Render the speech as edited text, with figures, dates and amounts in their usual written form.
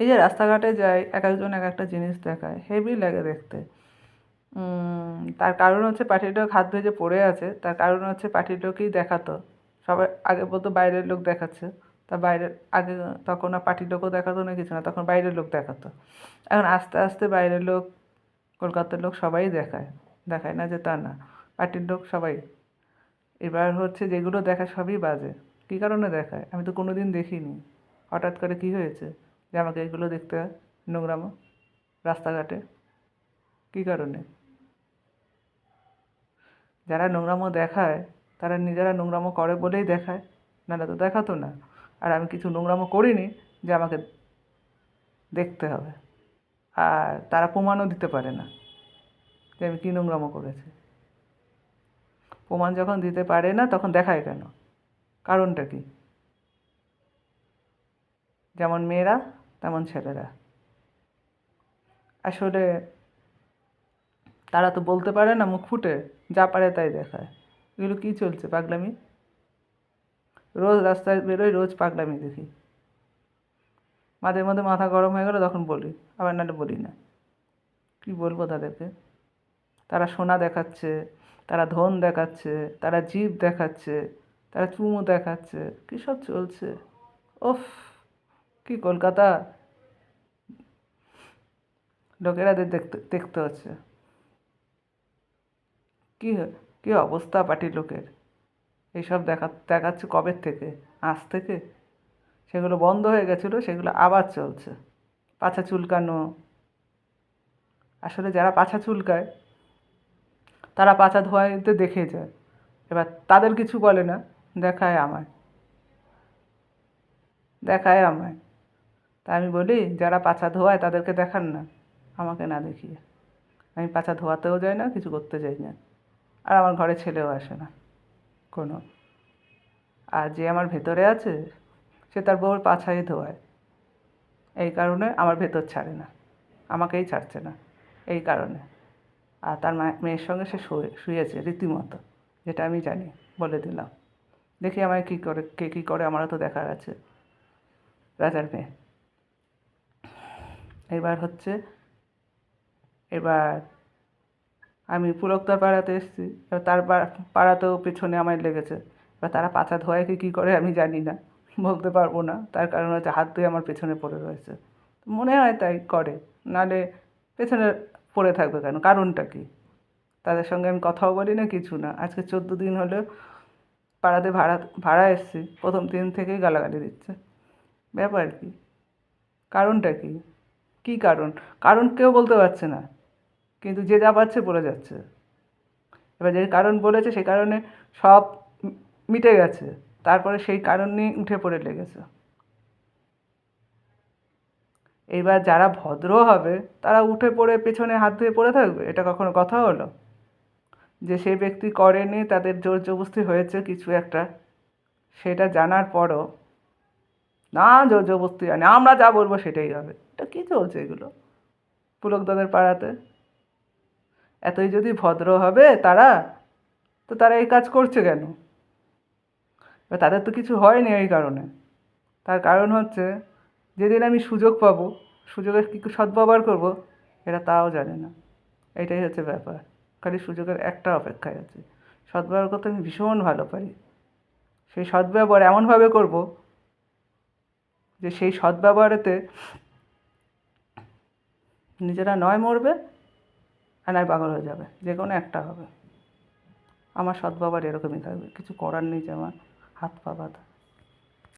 এই যে রাস্তাঘাটে যাই, এক একজন এক একটা জিনিস দেখায়, হেভি লাগে দেখতে। তার কারণ হচ্ছে পার্টিটা হাত ভেজে পড়ে আছে, তার কারণ হচ্ছে পার্টিটাকেই দেখাতো। সবাই আগে বলতো বাইরের লোক দেখাচ্ছে, তা বাইরের আগে তখন আর পার্টির লোকও দেখাতো না, কিছু না, তখন বাইরের লোক দেখাতো। এখন আস্তে আস্তে বাইরের লোক, কলকাতার লোক সবাই দেখায়, দেখায় না যে তা না, পার্টির লোক সবাই। এবার হচ্ছে যেগুলো দেখায় সবই বাজে। কী কারণে দেখায় আমি তো কোনো দিন দেখিনি, হঠাৎ করে কী হয়েছে যে আমাকে এগুলো দেখতে হয়? নোংরামো রাস্তাঘাটে কী কারণে? যারা নোংরামো দেখায় তারা নিজেরা নোংরামো করে বলেই দেখায়, নাহলে তো দেখাতো না। আর আমি কিছু নোংরামো করিনি যে আমাকে দেখতে হবে। আর তারা প্রমাণও দিতে পারে না যে আমি কী নোংরামো করেছি। প্রমাণ যখন দিতে পারে না তখন দেখায় কেন? কারণটা কী? যেমন মেয়েরা তেমন ছেলেরা। আসলে তারা তো বলতে পারে না মুখ ফুটে, যা পারে তাই দেখায়। এগুলো কী চলছে পাগলামি? রোজ রাস্তায় বেরোই, রোজ পাগলামি দেখি। মাঝে মধ্যে মাথা গরম হয়ে গেলে তখন বলি, আবার নাহলে বলি না। কী বলবো তাদেরকে? তারা সোনা দেখাচ্ছে, তারা ধন দেখাচ্ছে, তারা জিভ দেখাচ্ছে, তারা চুমু দেখাচ্ছে, কী সব চলছে! ওফ, কি কলকাতা! লোকেরাদের দেখতে দেখতে হচ্ছে। কী কী অবস্থা পার্টির লোকের! এইসব দেখাচ্ছে কবের থেকে? আজ থেকে? সেগুলো বন্ধ হয়ে গেছিলো, সেগুলো আবার চলছে। পাছা চুলকানো। আসলে যারা পাছা চুলকায় তারা পাছা ধোয়াইতে দেখে যায়, এবার তাদের কিছু বলে না, দেখায় আমায়, দেখায় আমায়। তা আমি বলি, যারা পাছা ধোয়ায় তাদেরকে দেখান না, আমাকে না দেখিয়ে। আমি পাছা ধোয়াতেও যাই না, কিছু করতে যাই না। আর আমার ঘরে ছেলেও আসে না কোনো। আর যে আমার ভেতরে আছে সে তার বউর পাছাই ধোয়ায়। এই কারণে আমার ভেতর ছাড়ে না, আমাকেই ছাড়ছে না এই কারণে। আর তার মেয়ের সঙ্গে সে শুয়েছে রীতিমতো, যেটা আমি জানি, বলে দিলাম। দেখি আমায় কী করে, কে কী করে, আমারও তো দেখার আছে। রাজার মেয়ে। এবার হচ্ছে, এবার আমি পুরক্তার পাড়াতে এসেছি, এবার তার পাড়াতেও পেছনে আমায় লেগেছে। এবার তারা পাছা ধোয়ায় কি কী করে আমি জানি না, বলতে পারবো না। তার কারণ হচ্ছে হাত ধুয়ে আমার পেছনে পড়ে রয়েছে, মনে হয় তাই করে, নাহলে পেছনে পড়ে থাকবে কেন? কারণটা কী? তাদের সঙ্গে আমি কথাও বলি না, কিছু না। আজকে 14 দিন হলো পাড়াতে ভাড়া এসেছি, প্রথম দিন থেকেই গালাগালি দিচ্ছে। ব্যাপার কী? কারণটা কী? কী কারণ? কারণ কেউ বলতে পারছে না, কিন্তু যে যা পাচ্ছে বলে যাচ্ছে। এবার যে কারণ বলেছে সেই কারণে সব মিটে গেছে, তারপরে সেই কারণ নিয়ে উঠে পড়ে লেগেছে। এইবার যারা ভদ্র হবে তারা উঠে পড়ে পেছনে হাত ধুয়ে পড়ে থাকবে? এটা কখনো কথা হলো? যে সেই ব্যক্তি করেনি, তাদের জোর জবরদস্তি হয়েছে কিছু একটা, সেটা জানার পরও না, জোর জবরদস্তি হয় না, আমরা যা বলবো সেটাই হবে। এটা কী চলছে এগুলো পুলকদাদের পাড়াতে? এতই যদি ভদ্র হবে তারা, তো তারা এই কাজ করছে কেন? তাদের তো কিছু হয়নি এই কারণে। তার কারণ হচ্ছে, যেদিন আমি সুযোগ পাবো, সুযোগের কী সদ্ব্যবহার করবো এরা তাও জানে না। এটাই হচ্ছে ব্যাপার। খালি সুযোগের একটা অপেক্ষায় আছে। সদ্ব্যবহার করতে আমি ভীষণ ভালো পারি। সেই সদ্ব্যবহার এমনভাবে করব যে সেই সদ্ব্যবহারেতে নিজেরা নয় মরবে, আর নয় পাগল হয়ে যাবে, যে কোনো একটা হবে। আমার সদ্ব্যবহার এরকমই থাকবে, কিছু করার নেই যে আমার হাত পা বাঁধা।